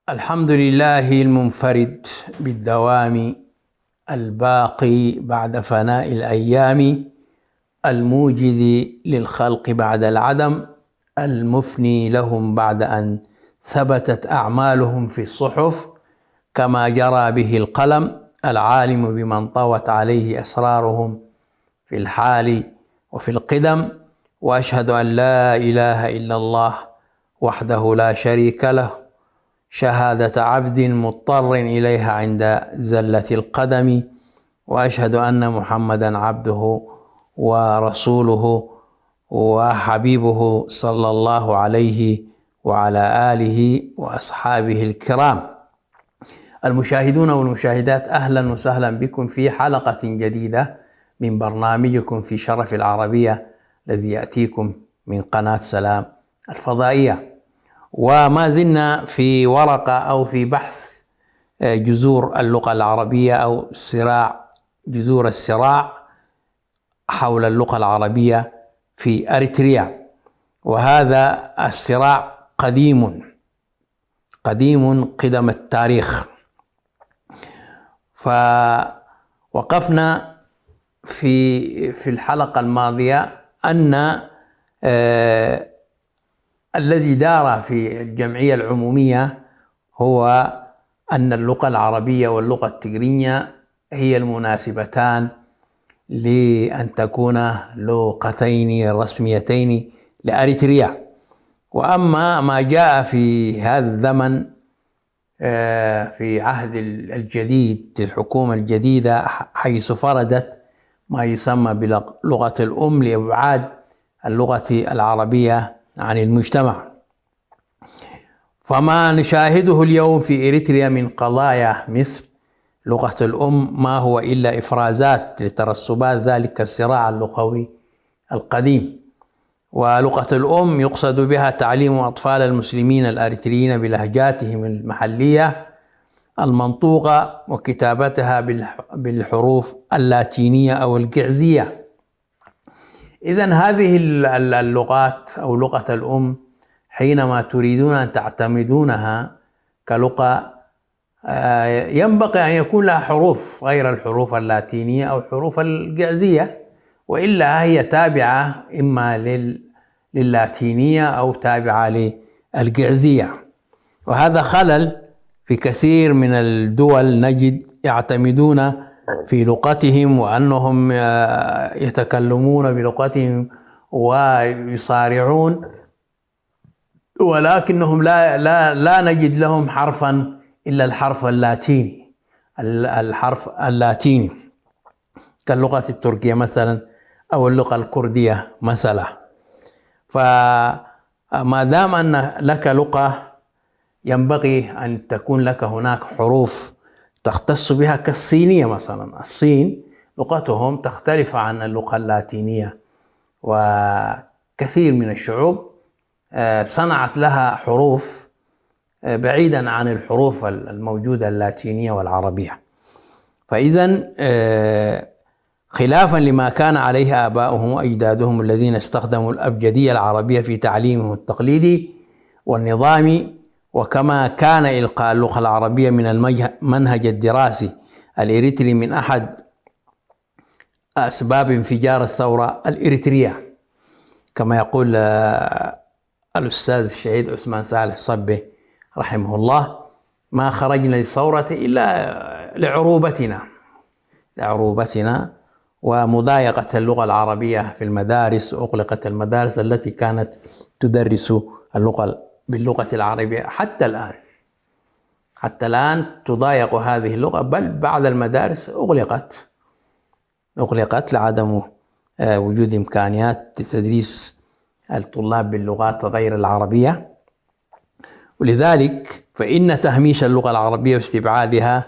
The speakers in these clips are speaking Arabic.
الحمد لله المنفرد بالدوام الباقي بعد فناء الأيام، الموجد للخلق بعد العدم، المفني لهم بعد أن ثبتت أعمالهم في الصحف كما جرى به القلم، العالم بمن طوت عليه أسرارهم في الحال وفي القدم. وأشهد أن لا إله إلا الله وحده لا شريك له شهادة عبد مضطر إليها عند زلة القدم، وأشهد أن محمدا عبده ورسوله وحبيبه صلى الله عليه وعلى آله وأصحابه الكرام. المشاهدون والمشاهدات، أهلا وسهلا بكم في حلقة جديدة من برنامجكم في شرف العربية الذي يأتيكم من قناة سلام الفضائية. وما زلنا في ورقة أو في بحث جذور اللغة العربية أو جذور الصراع حول اللغة العربية في أريتريا. وهذا الصراع قديم قدم التاريخ. فوقفنا في الحلقة الماضية أن الذي دار في الجمعية العمومية هو أن اللغة العربية واللغة التجرينية هي المناسبتان لأن تكون لغتين رسميتين لأريتريا. وأما ما جاء في هذا الزمن في عهد الجديد الحكومة الجديدة، حيث فرضت ما يسمى بلغة الأم لإبعاد اللغة العربية عن المجتمع. فما نشاهده اليوم في إريتريا من قضايا مثل لغة الأم ما هو إلا إفرازات لترسبات ذلك الصراع اللغوي القديم. ولغة الأم يقصد بها تعليم أطفال المسلمين الأريتريين بلهجاتهم المحلية المنطوقة وكتابتها بالحروف اللاتينية أو الجعزية. إذن هذه اللغات أو لغة الأم حينما تريدون أن تعتمدونها كلغة ينبغي أن يكون لها حروف غير الحروف اللاتينية أو الحروف الجعزية، وإلا هي تابعة إما للاتينية أو تابعة للجعزية. وهذا خلل في كثير من الدول، نجد يعتمدون في لغتهم وأنهم يتكلمون بلغتهم ويصارعون، ولكنهم لا نجد لهم حرفا إلا الحرف اللاتيني كاللغة التركية مثلا أو اللغة الكردية مثلا. فما دام أن لك لغة ينبغي أن تكون لك هناك حروف تختص بها كالصينية مثلا. الصين لغتهم تختلف عن اللغة اللاتينية، وكثير من الشعوب صنعت لها حروف بعيدا عن الحروف الموجودة اللاتينية والعربية. فإذن خلافا لما كان عليه آباؤهم وأجدادهم الذين استخدموا الأبجدية العربية في تعليمهم التقليدي والنظامي، وكما كان إلقاء اللغة العربية من المنهج الدراسي الإريتري من أحد أسباب انفجار الثورة الإريترية، كما يقول الأستاذ الشهيد عثمان صالح صبي رحمه الله: ما خرجنا للثورة إلا لعروبتنا ومضايقة اللغة العربية في المدارس. أغلقت المدارس التي كانت تدرس باللغة العربية حتى الآن تضايق هذه اللغة، بل بعض المدارس أغلقت لعدم وجود إمكانيات لتدريس الطلاب باللغات غير العربية. ولذلك فإن تهميش اللغة العربية واستبعادها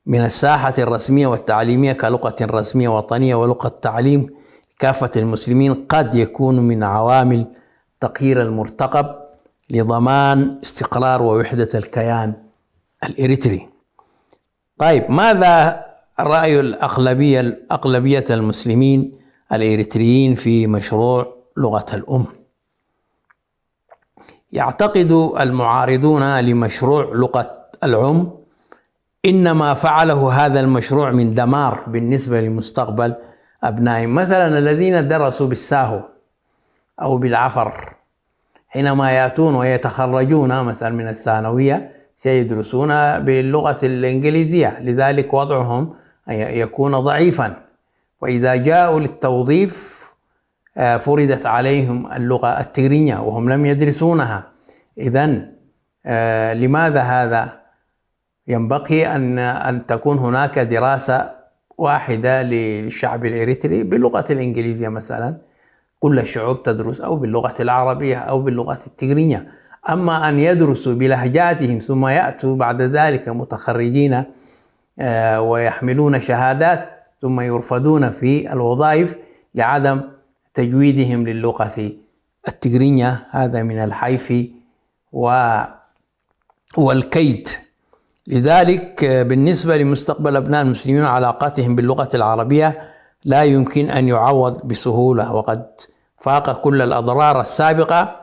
من الساحة الرسمية والتعليمية كلغة رسمية وطنية ولغة تعليم كافة المسلمين قد يكون من عوامل تغيير المرتقب لضمان استقرار ووحدة الكيان الإريتري. طيب، ماذا رأي أغلبية المسلمين الإريتريين في مشروع لغة الأم؟ يعتقد المعارضون لمشروع لغة العم إنما فعله هذا المشروع من دمار بالنسبة لمستقبل أبنائهم. مثلا الذين درسوا بالساهو أو بالعفر حينما يأتون ويتخرجون مثلا من الثانوية سيدرسون باللغة الإنجليزية، لذلك وضعهم يكون ضعيفا، وإذا جاءوا للتوظيف فرضت عليهم اللغة التيغرينية وهم لم يدرسونها. إذن لماذا هذا؟ ينبغي أن تكون هناك دراسة واحدة للشعب الإريتري باللغة الإنجليزية مثلا، كل الشعوب تدرس أو باللغة العربية أو باللغة التيغرينية. أما أن يدرسوا بلهجاتهم ثم يأتوا بعد ذلك متخرجين ويحملون شهادات ثم يرفضون في الوظائف لعدم تجويدهم للغة التيغرينية، هذا من الحيف والكيد. لذلك بالنسبة لمستقبل أبناء المسلمين وعلاقاتهم باللغة العربية لا يمكن أن يعوض بسهولة، وقد فاق كل الأضرار السابقة،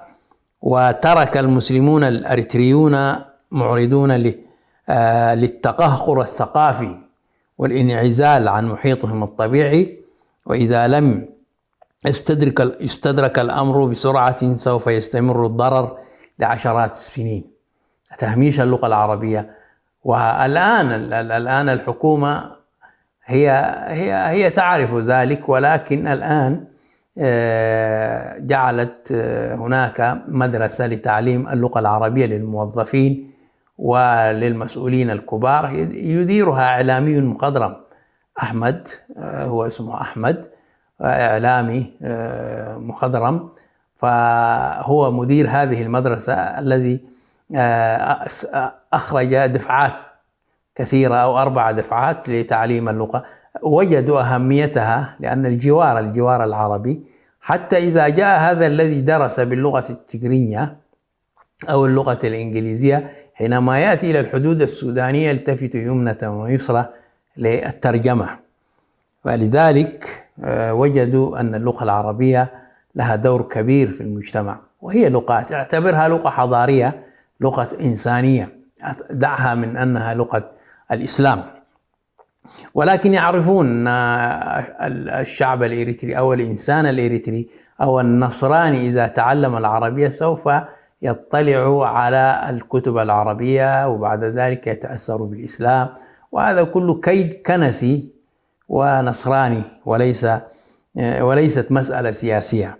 وترك المسلمون الأريتريون معرضون للتقهقر الثقافي والانعزال عن محيطهم الطبيعي، وإذا لم يستدرك الأمر بسرعة سوف يستمر الضرر لعشرات السنين. تهميش اللغة العربية، والآن الحكومة هي تعرف ذلك، ولكن الآن جعلت هناك مدرسة لتعليم اللغة العربية للموظفين وللمسؤولين الكبار، يديرها إعلامي مخضرم أحمد، هو اسمه أحمد، إعلامي مخضرم، فهو مدير هذه المدرسة الذي أخرج دفعات كثيرة أو 4 دفعات لتعليم اللغة. وجدوا أهميتها لأن الجوار العربي، حتى إذا جاء هذا الذي درس باللغة التيغرينية أو اللغة الإنجليزية حينما يأتي إلى الحدود السودانية يلتفت يمنة ويسرى للترجمة. ولذلك وجدوا أن اللغة العربية لها دور كبير في المجتمع، وهي لغات اعتبرها لغة حضارية، لغة إنسانية، دعها من أنها لغة الإسلام. ولكن يعرفون الشعب الإريتري أو الإنسان الإريتري أو النصراني إذا تعلم العربية سوف يطلع على الكتب العربية وبعد ذلك يتأثر بالإسلام، وهذا كله كيد كنسي ونصراني وليست مسألة سياسية.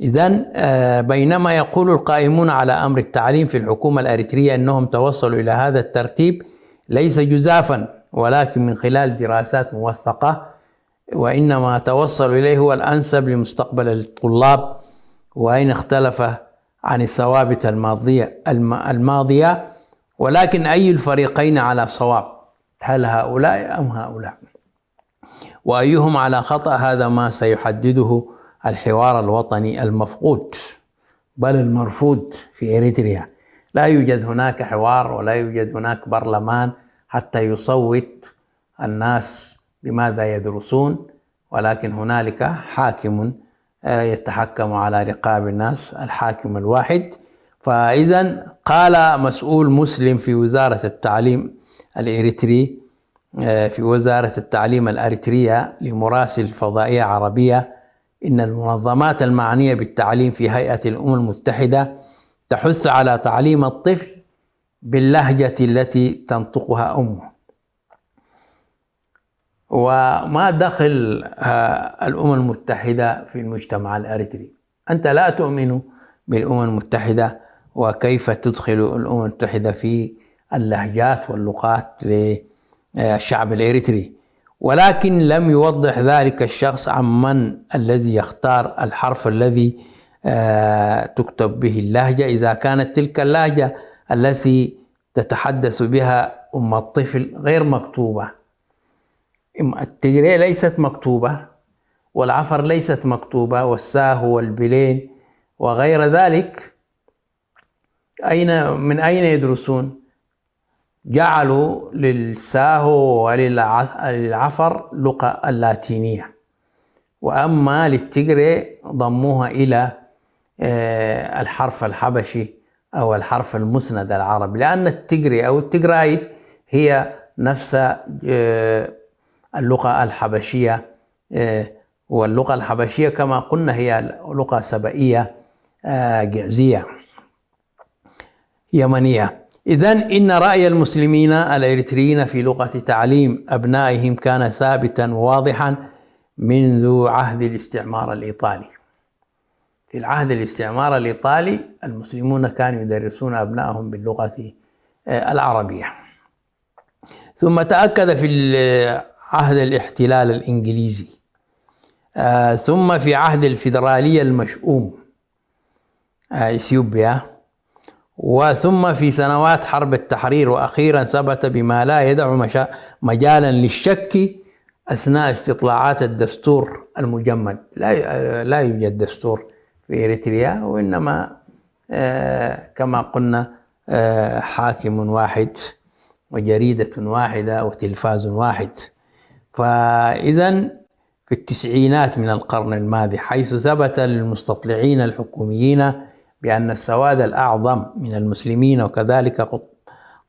إذن بينما يقول القائمون على أمر التعليم في الحكومة الأريترية أنهم توصلوا إلى هذا الترتيب ليس جزافا، ولكن من خلال دراسات موثقة، وإنما توصلوا إليه هو الأنسب لمستقبل الطلاب، وإن اختلف عن الثوابت الماضية، ولكن أي الفريقين على صواب؟ هل هؤلاء أم هؤلاء؟ وأيهم على خطأ؟ هذا ما سيحدده الحوار الوطني المفقود بل المرفوض في إريتريا. لا يوجد هناك حوار ولا يوجد هناك برلمان حتى يصوت الناس بماذا يدرسون، ولكن هنالك حاكم يتحكم على رقاب الناس، الحاكم الواحد. فإذا قال مسؤول مسلم في وزارة التعليم الإريتري في وزارة التعليم الأريترية لمراسل فضائية عربية إن المنظمات المعنية بالتعليم في هيئة الأمم المتحدة تحث على تعليم الطفل باللهجة التي تنطقها أمه. وما دخل الأمم المتحدة في المجتمع الأريتري؟ أنت لا تؤمن بالأمم المتحدة، وكيف تدخل الأمم المتحدة في اللهجات واللغات للشعب الإريتري؟ ولكن لم يوضح ذلك الشخص عمن الذي يختار الحرف الذي تكتب به اللهجة، إذا كانت تلك اللهجة التي تتحدث بها أم الطفل غير مكتوبة. التيغري ليست مكتوبة، والعفر ليست مكتوبة، والساهو والبلين وغير ذلك من أين يدرسون؟ جعلوا للساهو وللعفر لغة اللاتينية، وأما للتيغري ضموها إلى الحرف الحبشي أو الحرف المسند العربي، لأن التجري أو التجرايت هي نفس اللغة الحبشية، واللغة الحبشية كما قلنا هي لغة سبائية جعزية يمنية. إذن إن رأي المسلمين الإريتريين في لغة تعليم أبنائهم كان ثابتا وواضحا منذ عهد الاستعمار الإيطالي. في العهد الاستعمار الإيطالي المسلمون كانوا يدرسون أبنائهم باللغة العربية، ثم تأكد في عهد الاحتلال الإنجليزي، ثم في عهد الفيدرالية المشؤوم إثيوبيا، وثم في سنوات حرب التحرير، وأخيرا ثبت بما لا يدع مجالا للشك أثناء استطلاعات الدستور المجمد. لا يوجد دستور في إريتريا، وإنما كما قلنا حاكم واحد وجريدة واحدة وتلفاز واحد. فإذا في التسعينات من القرن الماضي، حيث ثبت للمستطلعين الحكوميين بأن السواد الأعظم من المسلمين وكذلك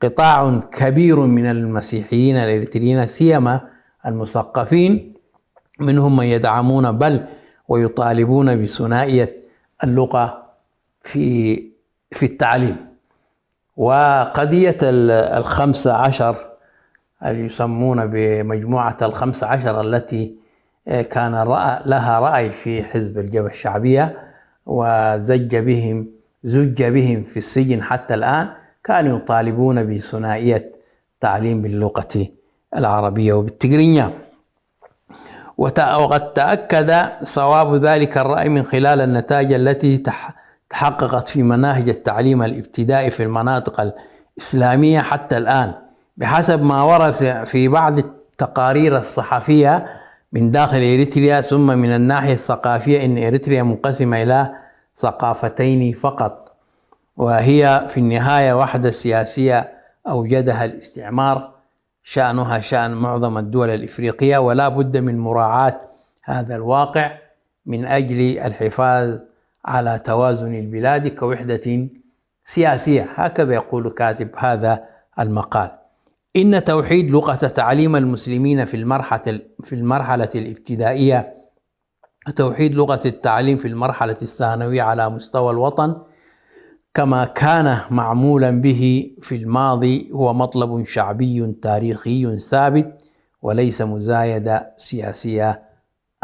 قطاع كبير من المسيحيين الإريتريين سيما المثقفين منهم من يدعمون بل ويطالبون بثنائية اللغة في التعليم. وقضية 15 اللي يسمون بمجموعة 15 التي كان لها رأي في حزب الجبهة الشعبية وزج بهم في السجن حتى الآن، كانوا يطالبون بثنائية تعليم باللغة العربية وبالتجرينية. وقد تأكد صواب ذلك الرأي من خلال النتائج التي تحققت في مناهج التعليم الابتدائي في المناطق الإسلامية حتى الآن، بحسب ما ورد في بعض التقارير الصحفية من داخل إريتريا. ثم من الناحية الثقافية إن إريتريا منقسمة إلى ثقافتين فقط، وهي في النهاية وحدة سياسية أوجدها الاستعمار، شأنها شأن معظم الدول الإفريقية، ولا بد من مراعاة هذا الواقع من أجل الحفاظ على توازن البلاد كوحدة سياسية. هكذا يقول كاتب هذا المقال: إن توحيد لغة تعليم المسلمين في المرحلة الابتدائية وتوحيد لغة التعليم في المرحلة الثانوية على مستوى الوطن كما كان معمولا به في الماضي هو مطلب شعبي تاريخي ثابت وليس مزايدة سياسية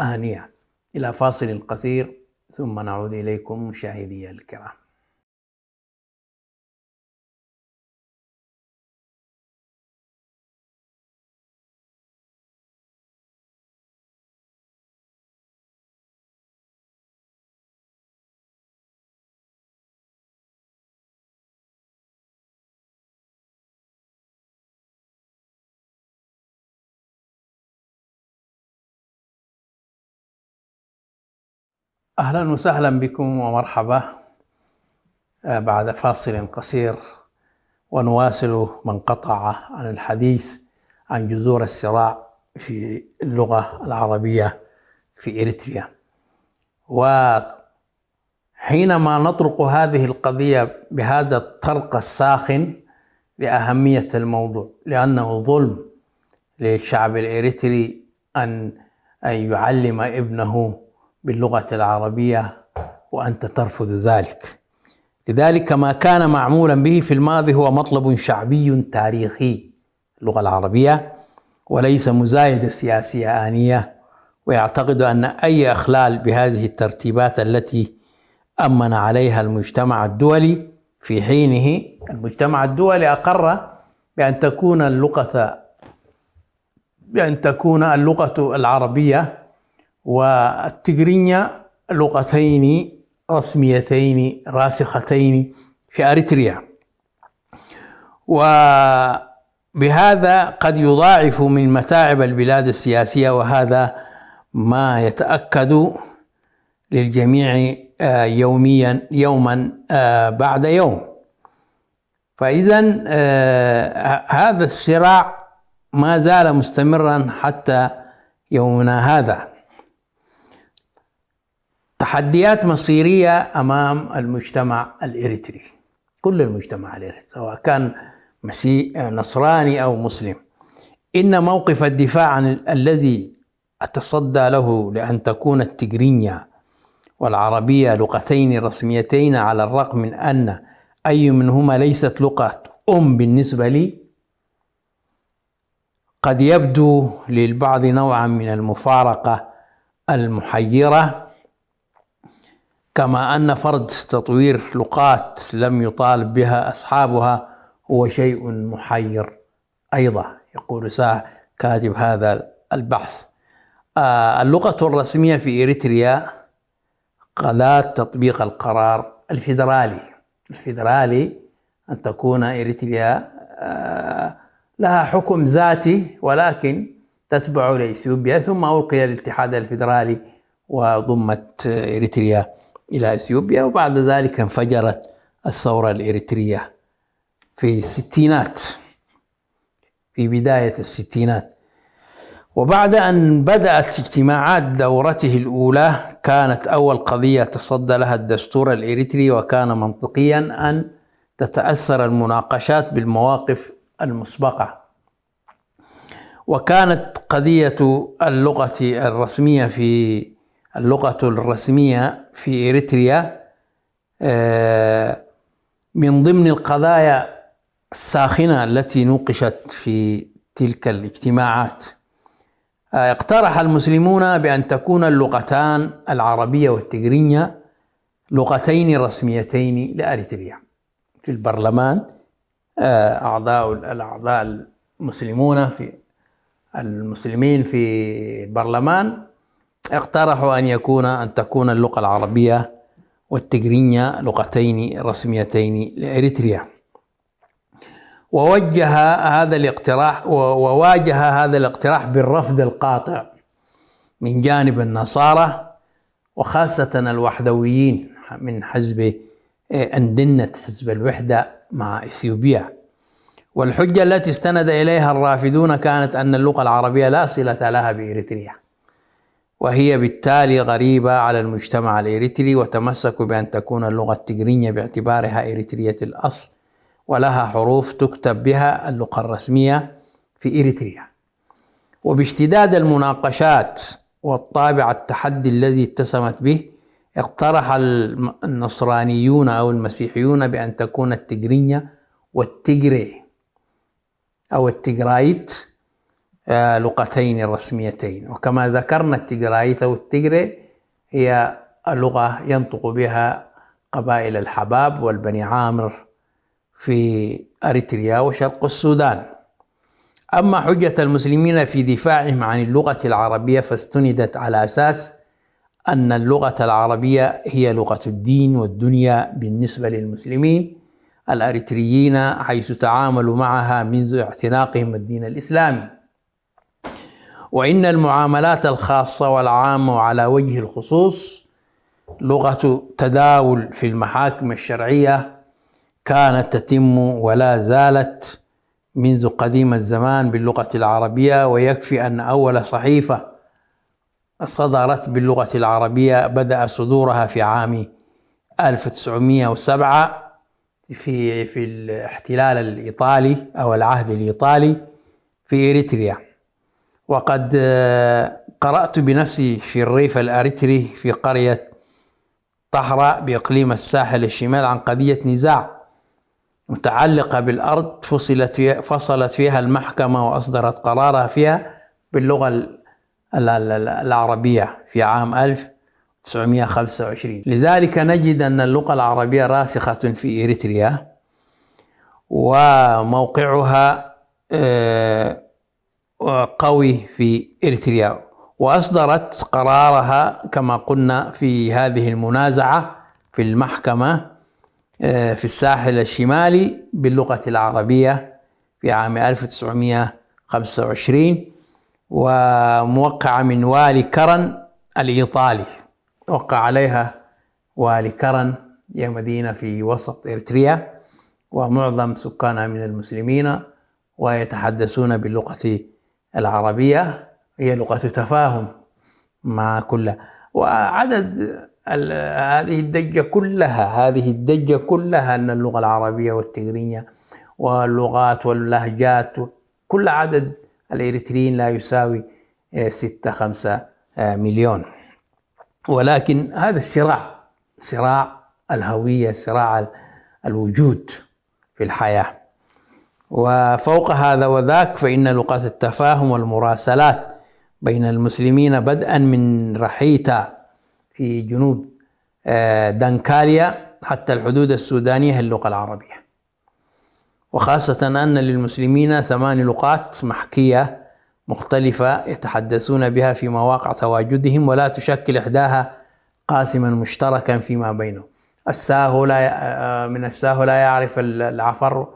آنية. إلى فاصل قصير ثم نعود إليكم مشاهدي الكرام. أهلا وسهلا بكم ومرحبا بعد فاصل قصير، ونواصل من قطع عن الحديث عن جذور الصراع في اللغة العربية في إريتريا. وحينما نطرق هذه القضية بهذا الطرق الساخن لأهمية الموضوع، لأنه ظلم للشعب الإريتري أن يعلم ابنه باللغة العربية وأنت ترفض ذلك. لذلك ما كان معمولا به في الماضي هو مطلب شعبي تاريخي اللغة العربية وليس مزايدة سياسية آنية. ويعتقد أن أي إخلال بهذه الترتيبات التي أمن عليها المجتمع الدولي، في حينه المجتمع الدولي أقر بأن تكون اللغة العربية والتجرينية لغتين رسميتين راسختين في أريتريا، وبهذا قد يضاعف من متاعب البلاد السياسية، وهذا ما يتأكد للجميع يوما بعد يوم. فإذا هذا الصراع ما زال مستمرا حتى يومنا هذا. تحديات مصيرية أمام المجتمع الإريتري. كل المجتمع الإريتري سواء كان نصراني أو مسلم. إن موقف الدفاع عن الذي أتصدى له لأن تكون التجرينيا والعربية لغتين رسميتين، على الرغم من أن أي منهما ليست لغة بالنسبة لي، قد يبدو للبعض نوعا من المفارقة المحيرة، كما أن فرض تطوير لغات لم يطالب بها أصحابها هو شيء محير أيضا. يقول كاتب هذا البحث: اللغة الرسمية في إريتريا قضاة تطبيق القرار الفيدرالي أن تكون إريتريا لها حكم ذاتي، ولكن تتبع لإثيوبيا، ثم ألقي الاتحاد الفيدرالي وضمت إريتريا إلى إثيوبيا، وبعد ذلك انفجرت الثورة الإريترية في الستينات، في بداية الستينات. وبعد أن بدأت اجتماعات دورته الأولى كانت أول قضية تصدى لها الدستور الإريتري، وكان منطقيا أن تتأثر المناقشات بالمواقف المسبقة. وكانت قضية اللغة الرسمية في إريتريا من ضمن القضايا الساخنة التي نوقشت في تلك الاجتماعات. اقترح المسلمون بأن تكون اللغتان العربية والتجرينيا لغتين رسميتين لأريتريا. في البرلمان الأعضاء المسلمين في البرلمان اقترحوا أن تكون اللغة العربية والتجرينيا لغتين رسميتين لأريتريا. وواجه هذا الاقتراح بالرفض القاطع من جانب النصارى، وخاصة الوحدويين من حزب أندنة، حزب الوحدة مع إثيوبيا. والحجة التي استند إليها الرافضون كانت أن اللغة العربية لا صلة لها بإريتريا، وهي بالتالي غريبة على المجتمع الإريتري، وتمسكوا بأن تكون اللغة التجرينية باعتبارها إريترية الأصل ولها حروف تكتب بها اللغة الرسمية في إريتريا. وباشتداد المناقشات والطابع التحدي الذي اتسمت به، اقترح النصرانيون أو المسيحيون بأن تكون التجرينيا والتجري أو التجرايت لغتين رسميتين. وكما ذكرنا التجرايت أو التجري هي اللغة ينطق بها قبائل الحباب والبني عامر في أريتريا وشرق السودان. أما حجة المسلمين في دفاعهم عن اللغة العربية فاستندت على أساس أن اللغة العربية هي لغة الدين والدنيا بالنسبة للمسلمين الأريتريين، حيث تعاملوا معها منذ اعتناقهم الدين الإسلامي. وإن المعاملات الخاصة والعامة وعلى وجه الخصوص لغة تداول في المحاكم الشرعية كانت تتم ولا زالت منذ قديم الزمان باللغة العربية. ويكفي أن أول صحيفة صدرت باللغة العربية بدأ صدورها في عام 1907 في الاحتلال الإيطالي أو العهد الإيطالي في إريتريا. وقد قرأت بنفسي في الريف الأريتري في قرية طحرة بإقليم الساحل الشمال عن قضية نزاع متعلقة بالأرض فصلت فيها المحكمة وأصدرت قرارها فيها باللغة العربية في عام 1925. لذلك نجد أن اللغة العربية راسخة في إريتريا، وموقعها قوي في إريتريا، وأصدرت قرارها كما قلنا في هذه المنازعة في المحكمة في الساحل الشمالي باللغة العربية في عام 1925، وموقعة من والي كرن الإيطالي. وقع عليها والي كرن، هي مدينة في وسط إريتريا ومعظم سكانها من المسلمين ويتحدثون باللغة العربية، هي لغة تفاهم مع كلها. وعدد هذه الدجة كلها أن اللغة العربية والتجرينية واللغات واللهجات كل عدد الإريتريين لا يساوي 6-5 مليون. ولكن هذا الصراع، صراع الهوية، صراع الوجود في الحياة. وفوق هذا وذاك فإن لغة التفاهم والمراسلات بين المسلمين بدءا من رحيتا في جنوب دنكاليا حتى الحدود السودانية هي اللغة العربية، وخاصة أن للمسلمين 8 لغات محكية مختلفة يتحدثون بها في مواقع تواجدهم، ولا تشكل إحداها قاسما مشتركا فيما بينهم. من الساهو لا يعرف العفر،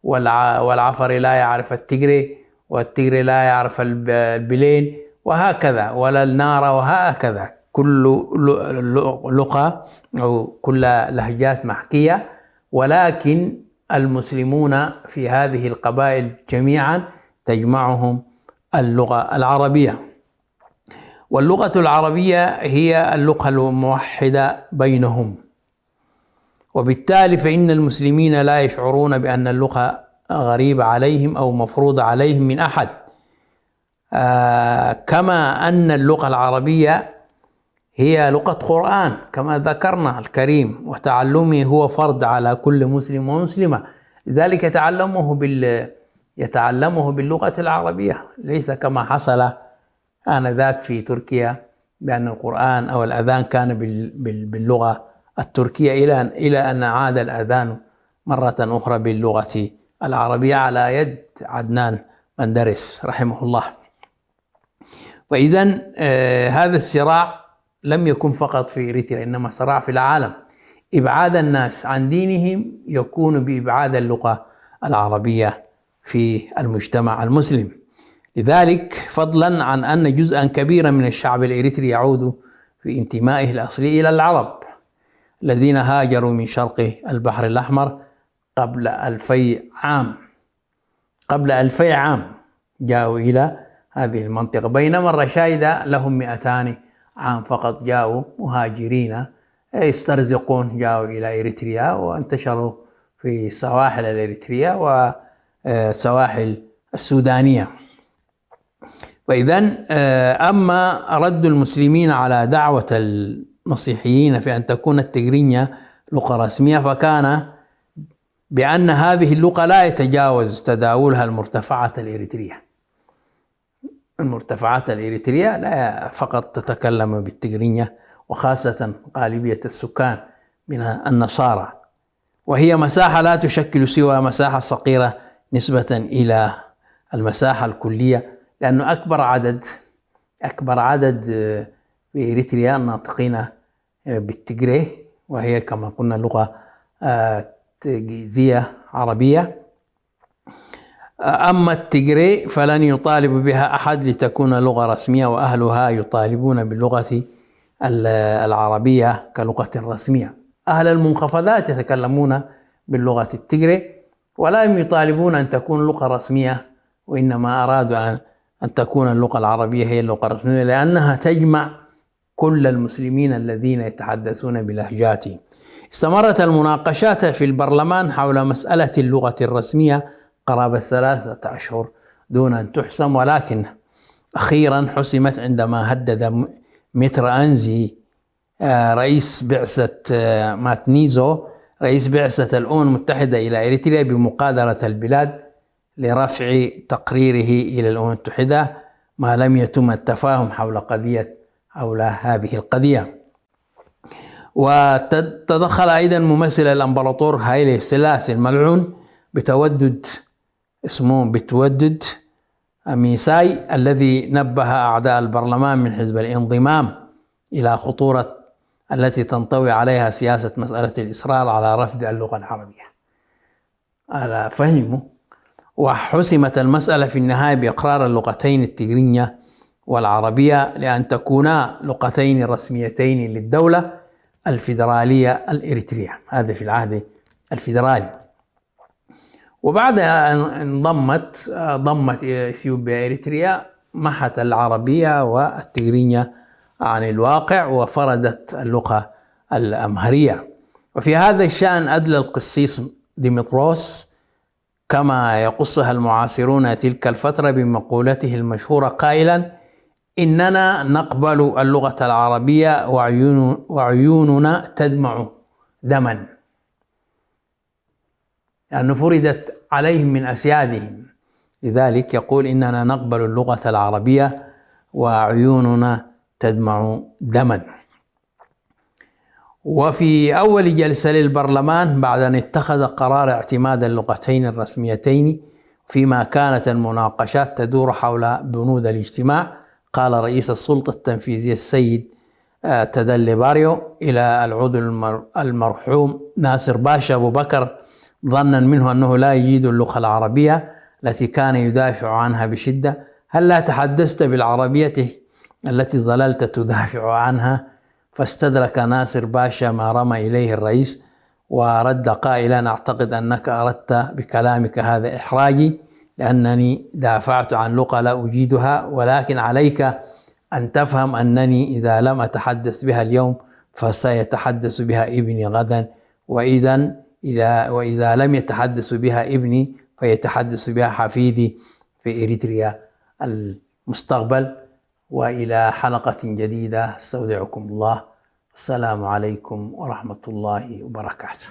والعفر لا يعرف التجري، والتجري لا يعرف البلين، وهكذا، ولا النار، وهكذا. كل لغة أو كل لهجات محكية، ولكن المسلمون في هذه القبائل جميعا تجمعهم اللغة العربية. واللغة العربية هي اللغة الموحدة بينهم، وبالتالي فإن المسلمين لا يشعرون بأن اللغة غريبة عليهم أو مفروضة عليهم من أحد، كما أن اللغة العربية هي لغة قرآن كما ذكرنا الكريم، وتعلمه هو فرض على كل مسلم ومسلمة. لذلك يتعلمه باللغة العربية، ليس كما حصل آنذاك في تركيا بأن القرآن أو الأذان كان باللغة التركية، إلى أن عاد الأذان مرة أخرى باللغة العربية على يد عدنان مندرس رحمه الله. وإذن هذا الصراع لم يكن فقط في إريتريا، إنما صراع في العالم. إبعاد الناس عن دينهم يكون بإبعاد اللغة العربية في المجتمع المسلم. لذلك فضلا عن أن جزءا كبيرا من الشعب الإريتري يعود في انتمائه الأصلي إلى العرب الذين هاجروا من شرق البحر الأحمر قبل 2000 عام جاءوا إلى هذه المنطقة، بينما الرشايدة لهم 200 عام فقط جاءوا مهاجرين يسترزقون، جاءوا إلى إريتريا وانتشروا في سواحل الإريتريا وسواحل السودانية. وإذن أما رد المسلمين على دعوة المسيحيين في أن تكون التجرينية لغة رسمية، فكان بأن هذه اللغة لا يتجاوز تداولها المرتفعات الإريترية. المرتفعات الإريترية لا فقط تتكلم بالتجرينية، وخاصة غالبية السكان من النصارى، وهي مساحة لا تشكل سوى مساحة صغيرة نسبة إلى المساحة الكلية، لأنه أكبر عدد في إريتريا ناطقين بالتجري، وهي كما قلنا لغة تجيزية عربية. أما التجري فلن يطالب بها أحد لتكون لغة رسمية، وأهلها يطالبون باللغة العربية كلغة رسمية. أهل المنخفضات يتكلمون باللغة التجري ولم يطالبون أن تكون لغة رسمية، وإنما أرادوا أن تكون اللغة العربية هي اللغة الرسمية، لأنها تجمع كل المسلمين الذين يتحدثون بلهجاتهم. استمرت المناقشات في البرلمان حول مسألة اللغة الرسمية قرابة 3 أشهر دون أن تحسم، ولكن أخيرا حسمت عندما هدد متر أنزي رئيس بعثة ماتنيزو رئيس بعثة الأمم المتحدة إلى إريتريا بمقادرة البلاد لرفع تقريره إلى الأمم المتحدة ما لم يتم التفاهم حول هذه القضية. وتدخل أيضا ممثل الأمبراطور هايلي سلاسي الملعون بتودد ميساي، الذي نبه أعداء البرلمان من حزب الانضمام إلى خطورة التي تنطوي عليها سياسة مسألة الإصرار على رفض اللغة العربية. على فهمه، وحسمت المسألة في النهاية بإقرار اللغتين التجرينية والعربية لأن تكونا لغتين رسميتين للدولة الفيدرالية الإريترية، هذا في العهد الفيدرالي. وبعد أن ضمت إثيوبيا إريتريا، محت العربية والتجرينية عن الواقع، وفردت اللغة الأمهرية. وفي هذا الشأن أدلى القسيس ديمتروس كما يقصها المعاصرون تلك الفترة بمقولته المشهورة قائلا: إننا نقبل اللغة العربية وعيوننا تدمع دما، لأنه فرضت عليهم من أسيادهم، لذلك يقول إننا نقبل اللغة العربية وعيوننا تدمع دما. وفي أول جلسة للبرلمان بعد أن اتخذ قرار اعتماد اللغتين الرسميتين فيما كانت المناقشات تدور حول بنود الاجتماع، قال رئيس السلطة التنفيذية السيد تدلي باريو إلى العضو المرحوم ناصر باشا أبو بكر ظنا منه أنه لا يجيد اللغة العربية التي كان يدافع عنها بشدة: هل لا تحدثت بالعربية التي ظللت تدافع عنها؟ فاستدرك ناصر باشا ما رمى إليه الرئيس ورد قائلا: أعتقد أنك أردت بكلامك هذا إحراجي، لأنني دافعت عن لغة لا أجيدها، ولكن عليك أن تفهم أنني إذا لم أتحدث بها اليوم فسيتحدث بها ابني غدا، وإذا لم يتحدث بها ابني فيتحدث بها حفيدي في إريتريا المستقبل. وإلى حلقة جديدة استودعكم الله، السلام عليكم ورحمة الله وبركاته.